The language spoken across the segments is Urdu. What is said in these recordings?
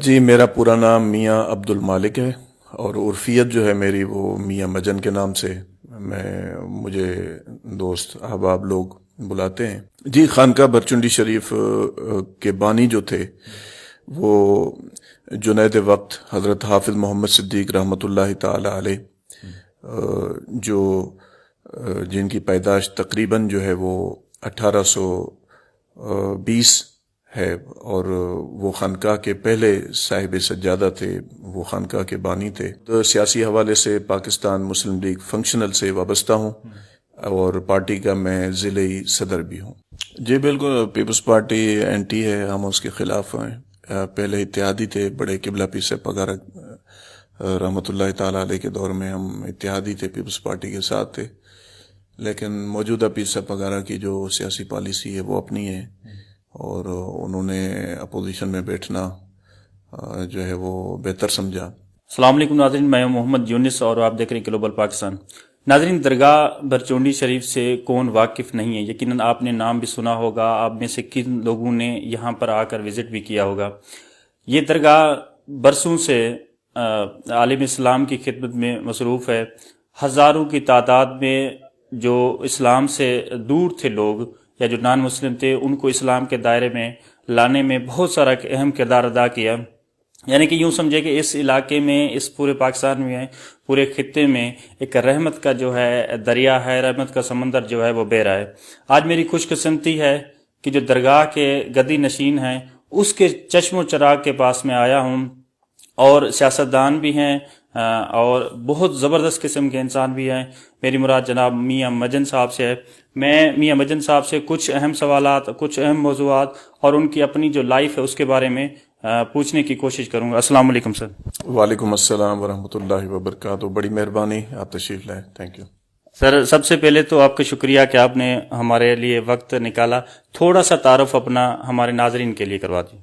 جی میرا پورا نام میاں عبد المالک ہے، اور عرفیت جو ہے میری وہ میاں مجن کے نام سے مجھے دوست احباب لوگ بلاتے ہیں۔ جی خانقاہ برچنڈی شریف کے بانی جو تھے وہ جنید وقت حضرت حافظ محمد صدیق رحمۃ اللہ تعالی علیہ، جو جن کی پیدائش تقریباً جو ہے وہ 1820 ہے، اور وہ خانقاہ کے پہلے صاحب سجادہ تھے، وہ خانقاہ کے بانی تھے۔ تو سیاسی حوالے سے پاکستان مسلم لیگ فنکشنل سے وابستہ ہوں، اور پارٹی کا میں ضلعی صدر بھی ہوں۔ جی بالکل، پیپلز پارٹی اینٹی ہے، ہم اس کے خلاف ہیں۔ پہلے اتحادی تھے، بڑے قبلہ پیر سے پگارا رحمۃ اللہ تعالی علیہ کے دور میں ہم اتحادی تھے، پیپلز پارٹی کے ساتھ تھے، لیکن موجودہ پیر سے پگارا کی جو سیاسی پالیسی ہے وہ اپنی ہے، اور انہوں نے اپوزیشن میں بیٹھنا جو ہے وہ بہتر سمجھا۔ السلام علیکم ناظرین، میں محمد یونس اور آپ دیکھ رہے ہیں گلوبل پاکستان۔ ناظرین، درگاہ برچونڈی شریف سے کون واقف نہیں ہے؟ یقیناً آپ نے نام بھی سنا ہوگا، آپ میں سے کن لوگوں نے یہاں پر آ کر وزٹ بھی کیا ہوگا۔ یہ درگاہ برسوں سے عالم اسلام کی خدمت میں مصروف ہے۔ ہزاروں کی تعداد میں جو اسلام سے دور تھے لوگ یا جو نان مسلم تھے، ان کو اسلام کے دائرے میں لانے میں بہت سارا اہم کردار ادا کیا۔ یعنی کہ یوں سمجھے کہ اس علاقے میں، اس پورے پاکستان میں، پورے خطے میں ایک رحمت کا جو ہے دریا ہے، رحمت کا سمندر جو ہے وہ بہہ رہا ہے۔ آج میری خوش قسمتی ہے کہ جو درگاہ کے گدی نشین ہیں اس کے چشم و چراغ کے پاس میں آیا ہوں، اور سیاستدان بھی ہیں اور بہت زبردست قسم کے انسان بھی ہیں۔ میری مراد جناب میاں مجن صاحب سے ہے۔ میں میاں مجن صاحب سے کچھ اہم سوالات، کچھ اہم موضوعات اور ان کی اپنی جو لائف ہے اس کے بارے میں پوچھنے کی کوشش کروں گا۔ السلام علیکم سر۔ وعلیکم السلام ورحمۃ اللہ وبرکاتہ، بڑی مہربانی، آپ تشریف لائیں، تھینک یو۔ سر، سب سے پہلے تو آپ کا شکریہ کہ آپ نے ہمارے لیے وقت نکالا۔ تھوڑا سا تعارف اپنا ہمارے ناظرین کے لیے کروا دیں۔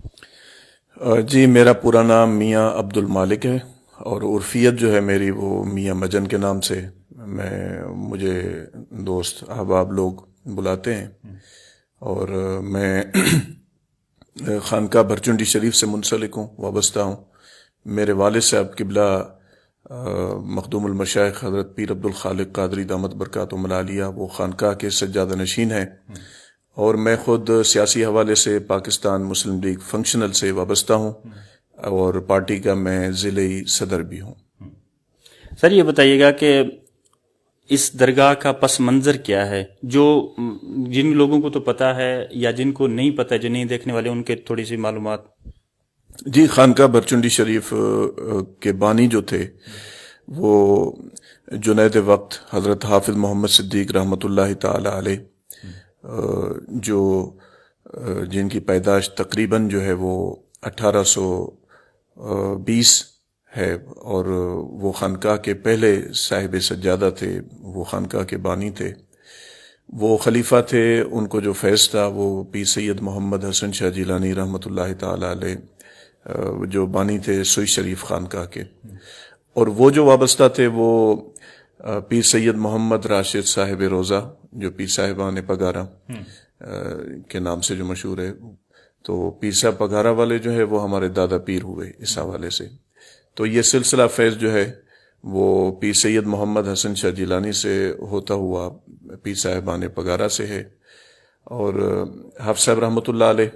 جی میرا پورا نام میاں عبد المالک ہے، اور عرفیت جو ہے میری وہ میاں مجن کے نام سے مجھے دوست احباب لوگ بلاتے ہیں، اور میں خانقاہ برچنڈی شریف سے منسلک ہوں، وابستہ ہوں۔ میرے والد صاحب قبلہ مخدوم المشائخ حضرت پیر عبد الخالق قادری دامت برکاتہم العالیہ وہ خانقاہ کے سجادہ نشین ہیں، اور میں خود سیاسی حوالے سے پاکستان مسلم لیگ فنکشنل سے وابستہ ہوں، اور پارٹی کا میں ضلعی صدر بھی ہوں۔ سر یہ بتائیے گا کہ اس درگاہ کا پس منظر کیا ہے؟ جن لوگوں کو تو پتہ ہے یا جن کو نہیں پتہ، جو نہیں دیکھنے والے، ان کے تھوڑی سی معلومات۔ جی خانقاہ برچنڈی شریف کے بانی جو تھے وہ جنید وقت حضرت حافظ محمد صدیق رحمۃ اللہ تعالی علیہ، جو جن کی پیدائش تقریباً جو ہے وہ 1820 ہے، اور وہ خانقاہ کے پہلے صاحب سجادہ تھے، وہ خانقاہ کے بانی تھے۔ وہ خلیفہ تھے، ان کو جو فیض تھا وہ پیر سید محمد حسن شاہ جیلانی رحمۃ اللہ تعالی علیہ، جو بانی تھے سوئی شریف خانقاہ کے، اور وہ جو وابستہ تھے وہ پیر سید محمد راشد صاحب روضہ، جو پیر صاحبان پگارا کے نام سے جو مشہور ہے۔ تو پیر صاحب پگارا والے جو ہے وہ ہمارے دادا پیر ہوئے اس حوالے سے۔ تو یہ سلسلہ فیض جو ہے وہ پیر سید محمد حسن شاہ جیلانی سے ہوتا ہوا پیر صاحبان پگارا سے ہے، اور حافظ صاحب رحمۃ اللہ علیہ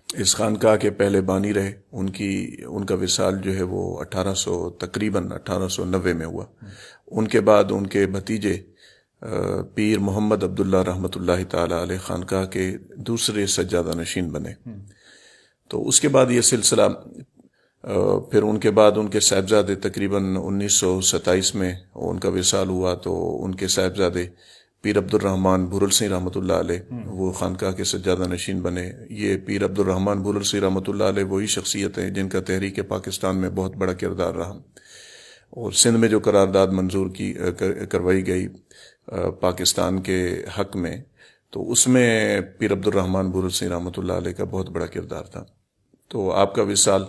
اس خانقاہ کے پہلے بانی رہے۔ ان کا وصال جو ہے وہ تقریباً 1890 میں ہوا۔ ان کے بعد ان کے بھتیجے پیر محمد عبداللہ رحمۃ اللہ تعالی علیہ خانقاہ کے دوسرے سجادہ نشین بنے۔ تو اس کے بعد یہ سلسلہ پھر ان کے بعد ان کے صاحبزادے تقریباً 1927 میں ان کا وصال ہوا، تو ان کے صاحبزادے پیر عبد الرحمن بھورل سنگھ رحمۃ اللہ علیہ وہ خانقاہ کے سجادہ نشین بنے۔ یہ پیر عبد الرحمن بھورل سنگھ رحمۃ اللہ علیہ وہی شخصیت ہیں جن کا تحریک پاکستان میں بہت بڑا کردار رہا، اور سندھ میں جو قرارداد منظور کروائی گئی پاکستان کے حق میں، تو اس میں پیر عبد الرحمن بھورل سنگھ رحمۃ اللہ علیہ کا بہت بڑا کردار تھا۔ تو آپ کا وصال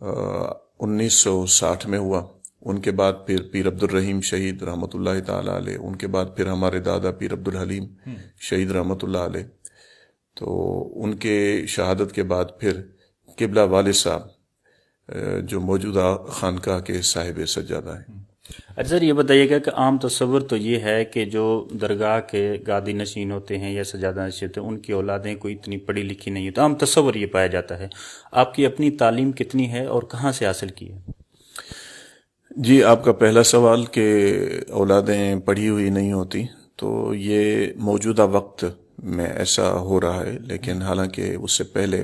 1960 میں ہوا۔ ان کے بعد پھر پیر عبد الرحیم شہید رحمۃ اللہ تعالی علیہ، ان کے بعد پھر ہمارے دادا پیر عبد الحلیم شہید رحمۃ اللہ علیہ۔ تو ان کے شہادت کے بعد پھر قبلہ والد صاحب جو موجودہ خانقاہ کے صاحب سجادہ ہیں۔ اچھا سر، یہ بتائیے گا کہ عام تصور تو یہ ہے کہ جو درگاہ کے گادی نشین ہوتے ہیں یا سجادہ نشین ہوتے ہیں ان کی اولادیں کوئی اتنی پڑھی لکھی نہیں ہوتی، عام تصور یہ پایا جاتا ہے۔ آپ کی اپنی تعلیم کتنی ہے اور کہاں سے حاصل کی ہے؟ جی، آپ کا پہلا سوال کہ اولادیں پڑھی ہوئی نہیں ہوتی، تو یہ موجودہ وقت میں ایسا ہو رہا ہے، لیکن حالانکہ اس سے پہلے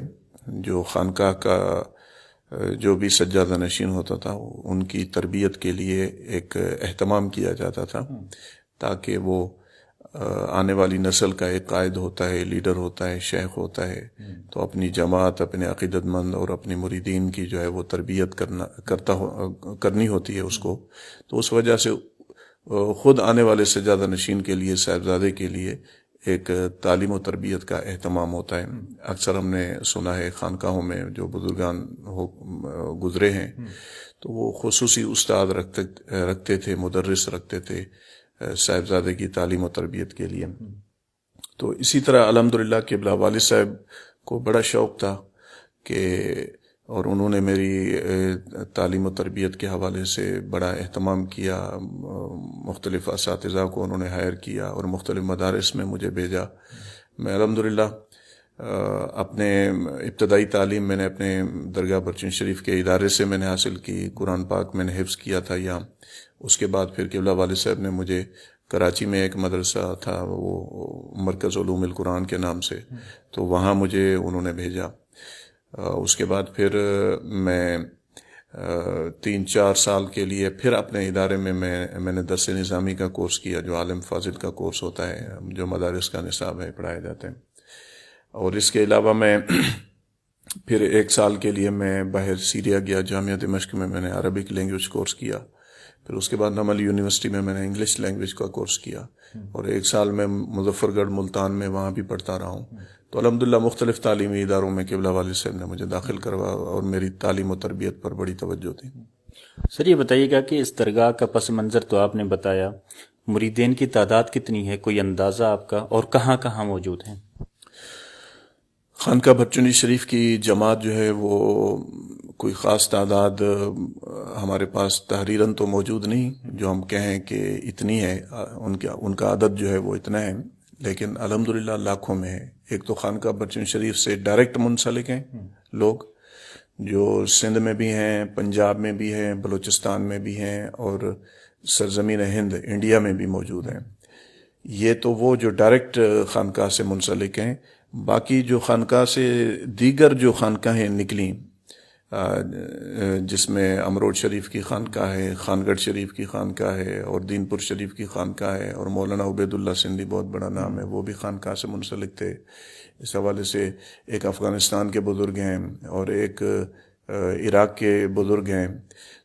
جو خانقاہ کا جو بھی سجادہ نشین ہوتا تھا ان کی تربیت کے لیے ایک اہتمام کیا جاتا تھا تاکہ وہ آنے والی نسل کا ایک قائد ہوتا ہے، لیڈر ہوتا ہے، شیخ ہوتا ہے، تو اپنی جماعت، اپنے عقیدت مند اور اپنی مریدین کی جو ہے وہ تربیت کرنی ہوتی ہے اس کو، تو اس وجہ سے خود آنے والے سجادہ نشین کے لیے، صاحبزادے کے لیے ایک تعلیم و تربیت کا اہتمام ہوتا ہے۔ اکثر ہم نے سنا ہے خانقاہوں میں جو بزرگان گزرے ہیں تو وہ خصوصی استاد رکھتے تھے، مدرس رکھتے تھے صاحبزادے کی تعلیم و تربیت کے لیے۔ تو اسی طرح الحمدللہ قبلہ والد صاحب کو بڑا شوق تھا کہ، اور انہوں نے میری تعلیم و تربیت کے حوالے سے بڑا اہتمام کیا، مختلف اساتذہ کو انہوں نے ہائر کیا اور مختلف مدارس میں مجھے بھیجا۔ میں الحمدللہ اپنے ابتدائی تعلیم میں نے اپنے درگاہ برچن شریف کے ادارے سے میں نے حاصل کی، قرآن پاک میں نے حفظ کیا تھا یہاں۔ اس کے بعد پھر قبلہ والد صاحب نے مجھے کراچی میں ایک مدرسہ تھا، وہ مرکز علوم القرآن کے نام سے، تو وہاں مجھے انہوں نے بھیجا۔ اس کے بعد پھر میں 3-4 سال کے لیے پھر اپنے ادارے میں نے درس نظامی کا کورس کیا، جو عالم فاضل کا کورس ہوتا ہے، جو مدارس کا نصاب ہے، پڑھائے جاتے ہیں۔ اور اس کے علاوہ میں پھر 1 سال کے لیے میں باہر سیریا گیا، جامعہ دمشق میں نے عربک لینگویج کورس کیا۔ پھر اس کے بعد نمل یونیورسٹی میں نے انگلش لینگویج کا کورس کیا، اور 1 سال میں مظفر گڑھ ملتان میں وہاں بھی پڑھتا رہا ہوں۔ تو الحمدللہ مختلف تعلیمی اداروں میں قبلہ والد صاحب نے مجھے داخل کروایا اور میری تعلیم و تربیت پر بڑی توجہ تھی۔ سر یہ بتائیے گا کہ اس درگاہ کا پس منظر تو آپ نے بتایا، مریدین کی تعداد کتنی ہے، کوئی اندازہ آپ کا، اور کہاں کہاں موجود ہیں؟ خانقاہ برچنی شریف کی جماعت جو ہے وہ کوئی خاص تعداد ہمارے پاس تحریراً تو موجود نہیں جو ہم کہیں کہ اتنی ہے، ان کا عدد جو ہے وہ اتنا ہے، لیکن الحمدللہ لاکھوں میں ہے۔ ایک تو خانقاہ برچن شریف سے ڈائریکٹ منسلک ہیں لوگ، جو سندھ میں بھی ہیں، پنجاب میں بھی ہیں، بلوچستان میں بھی ہیں، اور سرزمین ہند انڈیا میں بھی موجود ہیں۔ یہ تو وہ جو ڈائریکٹ خانقاہ سے منسلک ہیں۔ باقی جو خانقاہ سے دیگر جو خانقاہیں نکلیں، جس میں امروڈ شریف کی خانقاہ ہے، خانگڑھ شریف کی خانقاہ ہے، اور دین پور شریف کی خانقاہ ہے، اور مولانا عبید اللہ سندھی بہت بڑا نام ہے، وہ بھی خانقاہ سے منسلک تھے۔ اس حوالے سے ایک افغانستان کے بزرگ ہیں اور ایک عراق کے بزرگ ہیں۔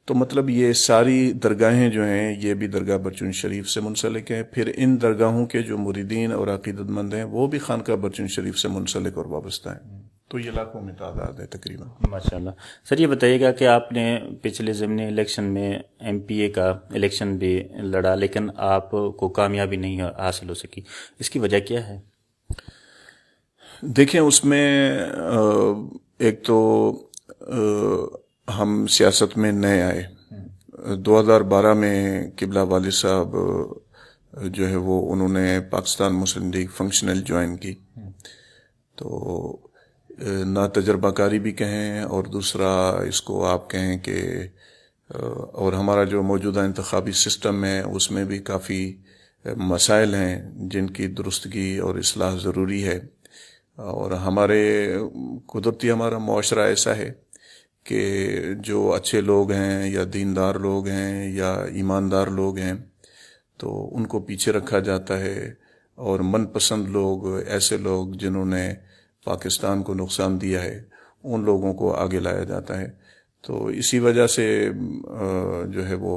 تو مطلب یہ ساری درگاہیں جو ہیں یہ بھی درگاہ برچن شریف سے منسلک ہیں۔ پھر ان درگاہوں کے جو مریدین اور عقیدت مند ہیں وہ بھی خانقاہ برچن شریف سے منسلک اور وابستہ ہیں، تو یہ لاکھوں میں تعداد ہے تقریباً۔ ماشاءاللہ۔ سر یہ بتائیے گا کہ آپ نے پچھلے ضمنی الیکشن میں MPA کا الیکشن بھی لڑا، لیکن آپ کو کامیابی نہیں حاصل ہو سکی، اس کی وجہ کیا ہے؟ دیکھیں، اس میں ایک تو ہم سیاست میں نئے آئے۔ 2012 میں قبلہ والد صاحب جو ہے وہ انہوں نے پاکستان مسلم لیگ فنکشنل جوائن کی، تو نہ تجربہ کاری بھی کہیں، اور دوسرا اس کو آپ کہیں کہ اور ہمارا جو موجودہ انتخابی سسٹم ہے اس میں بھی کافی مسائل ہیں جن کی درستگی اور اصلاح ضروری ہے، اور ہمارے قدرتی ہمارا معاشرہ ایسا ہے کہ جو اچھے لوگ ہیں یا دیندار لوگ ہیں یا ایماندار لوگ ہیں تو ان کو پیچھے رکھا جاتا ہے، اور من پسند لوگ، ایسے لوگ جنہوں نے پاکستان کو نقصان دیا ہے، ان لوگوں کو آگے لایا جاتا ہے۔ تو اسی وجہ سے جو ہے وہ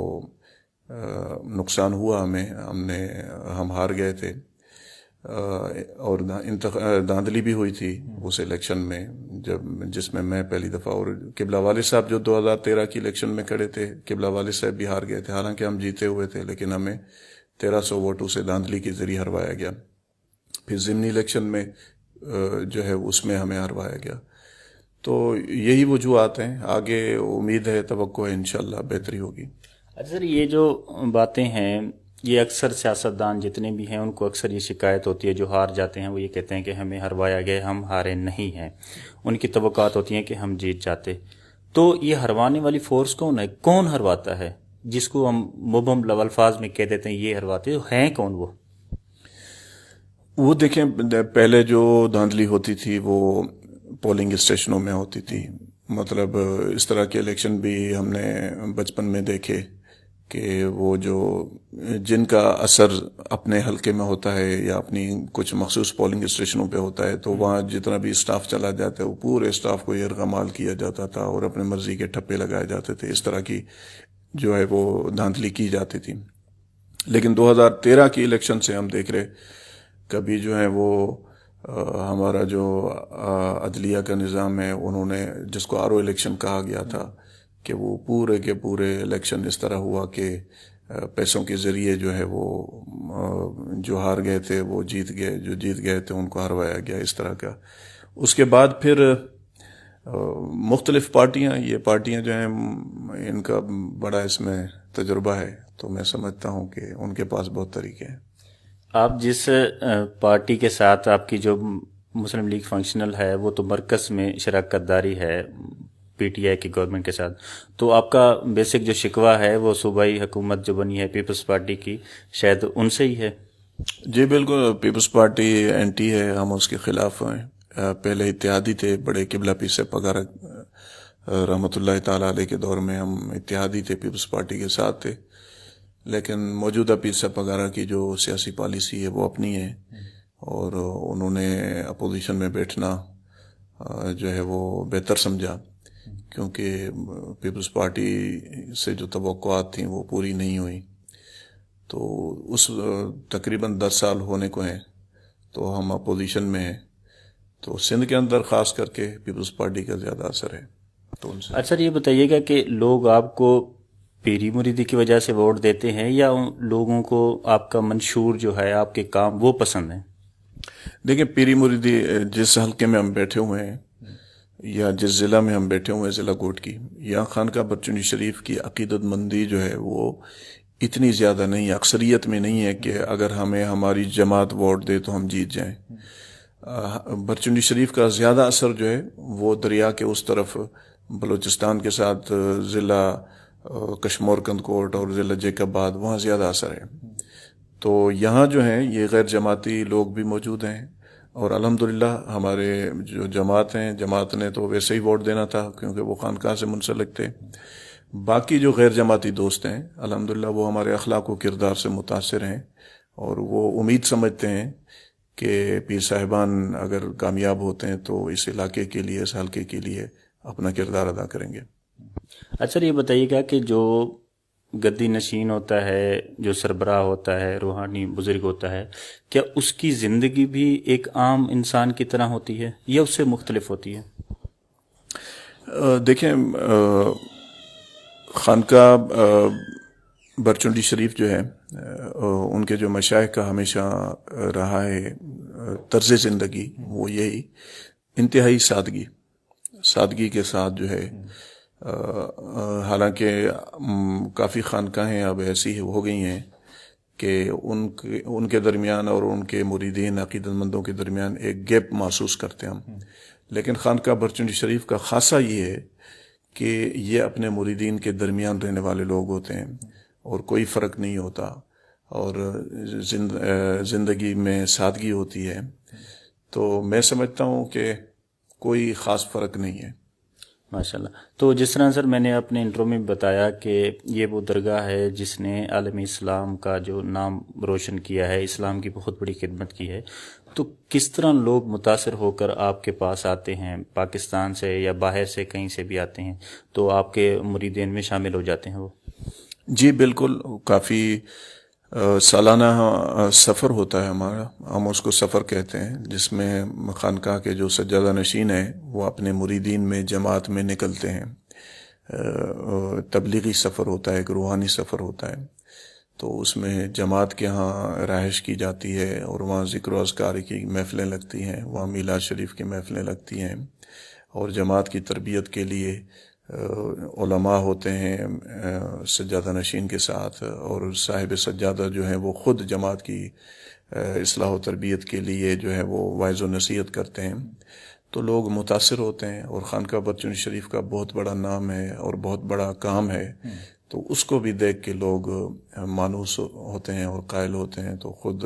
نقصان ہوا ہمیں، ہم ہار گئے تھے، اور دھاندلی بھی ہوئی تھی اس الیکشن میں، جس میں پہلی دفعہ، اور قبلہ والد صاحب جو 2013 کی الیکشن میں کھڑے تھے، قبلہ والد صاحب بھی ہار گئے تھے، حالانکہ ہم جیتے ہوئے تھے، لیکن ہمیں 1300 ووٹوں سے دھاندلی کے ذریعے ہروایا گیا۔ پھر ضمنی الیکشن میں جو ہے اس میں ہمیں ہروایا گیا۔ تو یہی وجوہات ہیں. آگے امید ہے، توقع ہے انشاءاللہ بہتری ہوگی. اچھا سر، یہ جو باتیں ہیں یہ اکثر سیاستدان جتنے بھی ہیں ان کو اکثر یہ شکایت ہوتی ہے، جو ہار جاتے ہیں وہ یہ کہتے ہیں کہ ہمیں ہروایا گیا، ہم ہارے نہیں ہیں. ان کی توقعات ہوتی ہیں کہ ہم جیت جاتے. تو یہ ہروانے والی فورس کون ہے؟ کون ہرواتا ہے جس کو ہم مبہم الفاظ میں کہہ دیتے ہیں یہ ہرواتے ہیں کون وہ دیکھیں، پہلے جو دھاندلی ہوتی تھی وہ پولنگ اسٹیشنوں میں ہوتی تھی. مطلب اس طرح کے الیکشن بھی ہم نے بچپن میں دیکھے کہ وہ جو جن کا اثر اپنے حلقے میں ہوتا ہے یا اپنی کچھ مخصوص پولنگ اسٹیشنوں پہ ہوتا ہے، تو وہاں جتنا بھی اسٹاف چلا جاتا ہے وہ پورے اسٹاف کو یرغمال کیا جاتا تھا اور اپنے مرضی کے ٹھپے لگائے جاتے تھے. اس طرح کی جو ہے وہ دھاندلی کی جاتی تھی. لیکن 2013 کی الیکشن سے ہم دیکھ رہے کبھی جو ہے وہ ہمارا جو عدلیہ کا نظام ہے، انہوں نے جس کو آر او الیکشن کہا گیا تھا کہ وہ پورے کے پورے الیکشن اس طرح ہوا کہ پیسوں کے ذریعے جو ہے وہ جو ہار گئے تھے وہ جیت گئے، جو جیت گئے تھے ان کو ہروایا گیا، اس طرح کا. اس کے بعد پھر مختلف پارٹیاں، یہ پارٹیاں جو ہیں ان کا بڑا اس میں تجربہ ہے، تو میں سمجھتا ہوں کہ ان کے پاس بہت طریقے ہیں. آپ جس پارٹی کے ساتھ آپ کی جو مسلم لیگ فنکشنل ہے وہ تو مرکز میں شراکت داری ہے پی ٹی آئی کی گورنمنٹ کے ساتھ، تو آپ کا بیسک جو شکوہ ہے وہ صوبائی حکومت جو بنی ہے پیپلز پارٹی کی، شاید ان سے ہی ہے. جی بالکل، پیپلز پارٹی اینٹی ہے، ہم اس کے خلاف ہیں. پہلے اتحادی تھے، بڑے قبلہ پیر سے پگارا رحمۃ اللہ تعالی علیہ کے دور میں ہم اتحادی تھے، پیپلز پارٹی کے ساتھ تھے. لیکن موجودہ پیر سے پگارا کی جو سیاسی پالیسی ہے وہ اپنی ہے، اور انہوں نے اپوزیشن میں بیٹھنا جو ہے وہ بہتر سمجھا، کیونکہ پیپلز پارٹی سے جو توقعات تھیں وہ پوری نہیں ہوئی. تو اس تقریباً 10 سال ہونے کو ہیں تو ہم اپوزیشن میں ہیں. تو سندھ کے اندر خاص کر کے پیپلز پارٹی کا زیادہ اثر ہے. تو ان سے اچھا یہ بتائیے گا کہ لوگ آپ کو پیری مریدی کی وجہ سے ووٹ دیتے ہیں یا ان لوگوں کو آپ کا منشور جو ہے آپ کے کام وہ پسند ہیں؟ دیکھیں، پیری مریدی جس حلقے میں ہم بیٹھے ہوئے ہیں یا جس ضلع میں ہم بیٹھے ہوئے ہیں، ضلع کوٹ کی، یہاں خانقاہ برچونی شریف کی عقیدت مندی جو ہے وہ اتنی زیادہ نہیں ہے، اکثریت میں نہیں ہے کہ اگر ہمیں ہماری جماعت ووٹ دے تو ہم جیت جائیں. برچونی شریف کا زیادہ اثر جو ہے وہ دریا کے اس طرف بلوچستان کے ساتھ ضلع کشمور کند کوٹ اور ضلع جیکب آباد، وہاں زیادہ اثر ہے. تو یہاں جو ہیں یہ غیر جماعتی لوگ بھی موجود ہیں، اور الحمدللہ ہمارے جو جماعت ہیں، جماعت نے تو ویسے ہی ووٹ دینا تھا کیونکہ وہ خانقاہ سے منسلک تھے. باقی جو غیر جماعتی دوست ہیں الحمدللہ وہ ہمارے اخلاق و کردار سے متاثر ہیں، اور وہ امید سمجھتے ہیں کہ پیر صاحبان اگر کامیاب ہوتے ہیں تو اس علاقے کے لیے، اس حلقے کے لیے اپنا کردار ادا کریں گے. اچھا یہ بتائیے گا کہ جو گدی نشین ہوتا ہے، جو سربراہ ہوتا ہے، روحانی بزرگ ہوتا ہے، کیا اس کی زندگی بھی ایک عام انسان کی طرح ہوتی ہے یا اس سے مختلف ہوتی ہے؟ دیکھیں، خانقاہ برچونڈی شریف جو ہے ان کے جو مشائخ کا ہمیشہ رہا ہے طرز زندگی وہ یہی انتہائی سادگی کے ساتھ جو ہے. حالانکہ کافی خانقاہیں اب ایسی ہو گئی ہیں کہ ان کے درمیان اور ان کے مریدین عقیدت مندوں کے درمیان ایک گیپ محسوس کرتے ہیں ہم. لیکن خانقاہ برچونڈی شریف کا خاصہ یہ ہے کہ یہ اپنے مریدین کے درمیان رہنے والے لوگ ہوتے ہیں اور کوئی فرق نہیں ہوتا، اور زندگی میں سادگی ہوتی ہے. تو میں سمجھتا ہوں کہ کوئی خاص فرق نہیں ہے. ماشاءاللہ. تو جس طرح سر میں نے اپنے انٹرو میں بتایا کہ یہ وہ درگاہ ہے جس نے عالم اسلام کا جو نام روشن کیا ہے، اسلام کی بہت بڑی خدمت کی ہے، تو کس طرح لوگ متاثر ہو کر آپ کے پاس آتے ہیں؟ پاکستان سے یا باہر سے کہیں سے بھی آتے ہیں تو آپ کے مریدین میں شامل ہو جاتے ہیں وہ؟ جی بالکل، کافی سالانہ سفر ہوتا ہے ہمارا، ہم اس کو سفر کہتے ہیں، جس میں خانقاہ کے جو سجادہ نشین ہیں وہ اپنے مریدین میں جماعت میں نکلتے ہیں. تبلیغی سفر ہوتا ہے، ایک روحانی سفر ہوتا ہے. تو اس میں جماعت کے ہاں رہائش کی جاتی ہے اور وہاں ذکر و اذکار کی محفلیں لگتی ہیں، وہاں میلاد شریف کی محفلیں لگتی ہیں، اور جماعت کی تربیت کے لیے علماء ہوتے ہیں سجادہ نشین کے ساتھ، اور صاحب سجادہ جو ہیں وہ خود جماعت کی اصلاح و تربیت کے لیے جو ہے وہ واعظ و نصیحت کرتے ہیں، تو لوگ متاثر ہوتے ہیں، اور خانقاہ برچونی شریف کا بہت بڑا نام ہے اور بہت بڑا کام ہے، تو اس کو بھی دیکھ کے لوگ مانوس ہوتے ہیں اور قائل ہوتے ہیں، تو خود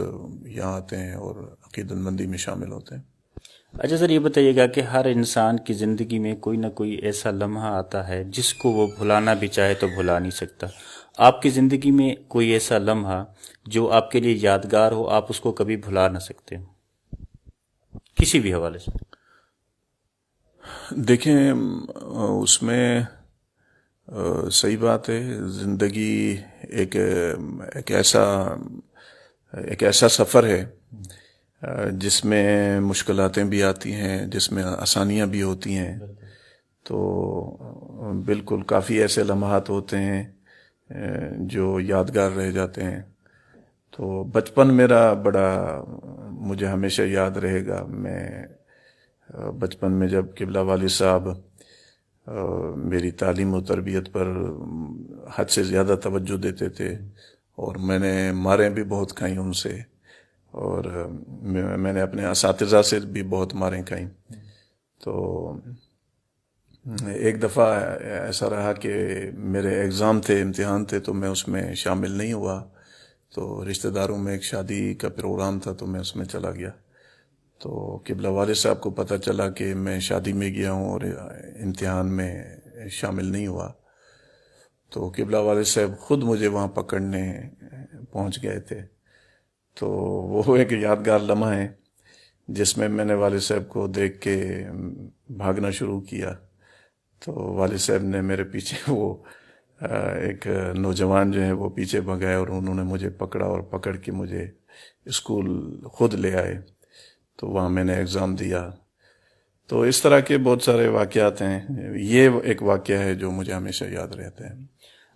یہاں آتے ہیں اور عقیدت مندی میں شامل ہوتے ہیں۔ اچھا سر، یہ بتائیے گا کہ ہر انسان کی زندگی میں کوئی نہ کوئی ایسا لمحہ آتا ہے جس کو وہ بھلانا بھی چاہے تو بھلا نہیں سکتا۔ آپ کی زندگی میں کوئی ایسا لمحہ جو آپ کے لیے یادگار ہو، آپ اس کو کبھی بھلا نہ سکتے کسی بھی حوالے سے؟ دیکھیں، اس میں صحیح بات ہے، زندگی ایک ایسا سفر ہے جس میں مشکلاتیں بھی آتی ہیں، جس میں آسانیاں بھی ہوتی ہیں، تو بالکل کافی ایسے لمحات ہوتے ہیں جو یادگار رہ جاتے ہیں۔ تو بچپن میرا بڑا مجھے ہمیشہ یاد رہے گا۔ میں بچپن میں جب قبلہ والد صاحب میری تعلیم و تربیت پر حد سے زیادہ توجہ دیتے تھے، اور میں نے ماریں بھی بہت کھائیں ان سے، اور میں نے اپنے اساتذہ سے بھی بہت ماریں کھائیں۔ تو ایک دفعہ ایسا رہا کہ میرے ایگزام تھے، امتحان تھے، تو میں اس میں شامل نہیں ہوا، تو رشتہ داروں میں ایک شادی کا پروگرام تھا، تو میں اس میں چلا گیا۔ تو قبلہ والد صاحب کو پتہ چلا کہ میں شادی میں گیا ہوں اور امتحان میں شامل نہیں ہوا، تو قبلہ والد صاحب خود مجھے وہاں پکڑنے پہنچ گئے تھے۔ تو وہ ایک یادگار لمحہ ہے جس میں نے والد صاحب کو دیکھ کے بھاگنا شروع کیا، تو والد صاحب نے میرے پیچھے وہ ایک نوجوان جو ہے وہ پیچھے بھگائے، اور انہوں نے مجھے پکڑا اور پکڑ کے مجھے اسکول خود لے آئے، تو وہاں میں نے ایگزام دیا۔ تو اس طرح کے بہت سارے واقعات ہیں، یہ ایک واقعہ ہے جو مجھے ہمیشہ یاد رہتا ہے۔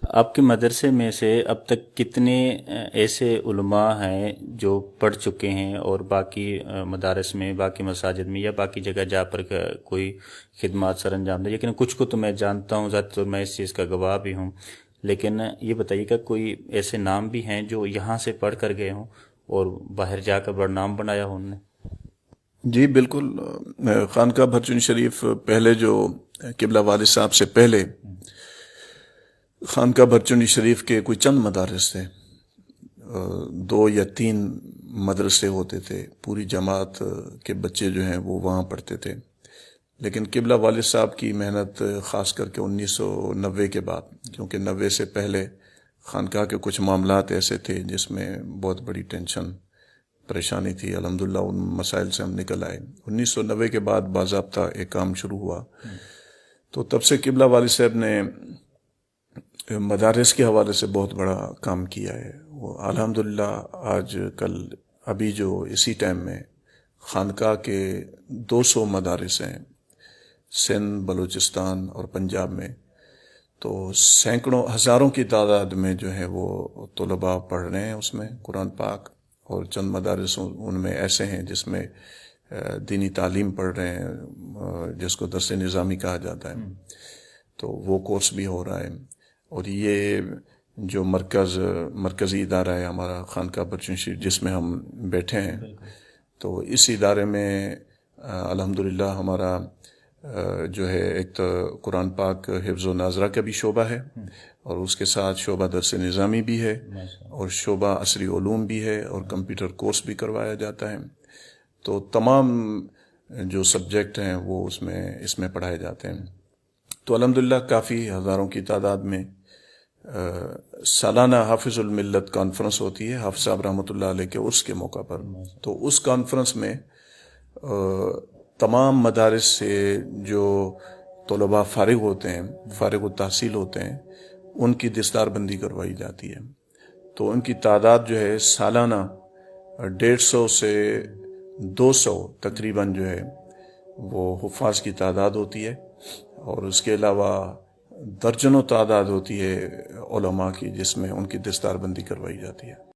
آپ کے مدرسے میں سے اب تک کتنے ایسے علماء ہیں جو پڑھ چکے ہیں اور باقی مدارس میں، باقی مساجد میں یا باقی جگہ جا پر کوئی خدمات سر انجام دے؟ لیکن کچھ کو تو میں جانتا ہوں، ذات تو میں اس چیز کا گواہ بھی ہوں، لیکن یہ بتائیے کہ کوئی ایسے نام بھی ہیں جو یہاں سے پڑھ کر گئے ہوں اور باہر جا کر بڑا نام بنایا ہو انہوں نے؟ جی بالکل، خانقاہ برچونی شریف پہلے جو قبلہ والد صاحب سے پہلے خانقاہ برچونی شریف کے کوئی چند مدارس تھے، 2 یا 3 مدرسے ہوتے تھے، پوری جماعت کے بچے جو ہیں وہ وہاں پڑھتے تھے۔ لیکن قبلہ والد صاحب کی محنت خاص کر کے 1990 کے بعد، کیونکہ 90 سے پہلے خانقاہ کے کچھ معاملات ایسے تھے جس میں بہت بڑی ٹینشن پریشانی تھی، الحمدللہ ان مسائل سے ہم نکل آئے۔ 1990 کے بعد باضابطہ ایک کام شروع ہوا، تو تب سے قبلہ والد صاحب نے مدارس کے حوالے سے بہت بڑا کام کیا ہے۔ وہ الحمدللہ آج کل ابھی جو اسی ٹائم میں خانقاہ کے 200 مدارس ہیں سندھ، بلوچستان اور پنجاب میں، تو سینکڑوں ہزاروں کی تعداد میں جو ہے وہ طلباء پڑھ رہے ہیں اس میں قرآن پاک، اور چند مدارس ان میں ایسے ہیں جس میں دینی تعلیم پڑھ رہے ہیں، جس کو درس نظامی کہا جاتا ہے، تو وہ کورس بھی ہو رہا ہے۔ اور یہ جو مرکزی ادارہ ہے ہمارا خانقاہ برچونی شریف جس میں ہم بیٹھے ہیں، تو اس ادارے میں الحمدللہ ہمارا جو ہے ایک تو قرآن پاک حفظ و ناظرہ کا بھی شعبہ ہے، اور اس کے ساتھ شعبہ درس نظامی بھی ہے، اور شعبہ عصری علوم بھی ہے، اور کمپیوٹر کورس بھی کروایا جاتا ہے۔ تو تمام جو سبجیکٹ ہیں وہ اس میں پڑھائے جاتے ہیں۔ تو الحمدللہ کافی ہزاروں کی تعداد میں سالانہ حافظ الملت کانفرنس ہوتی ہے حافظ صاحب رحمۃ اللہ علیہ کے عرس کے موقع پر، تو اس کانفرنس میں تمام مدارس سے جو طلباء فارغ ہوتے ہیں، فارغ التحصیل ہوتے ہیں، ان کی دستار بندی کروائی جاتی ہے۔ تو ان کی تعداد جو ہے سالانہ 150 سے 200 تقریباً جو ہے وہ حفاظ کی تعداد ہوتی ہے، اور اس کے علاوہ درجنوں تعداد ہوتی ہے علماء کی جس میں ان کی دستار بندی کروائی جاتی ہے۔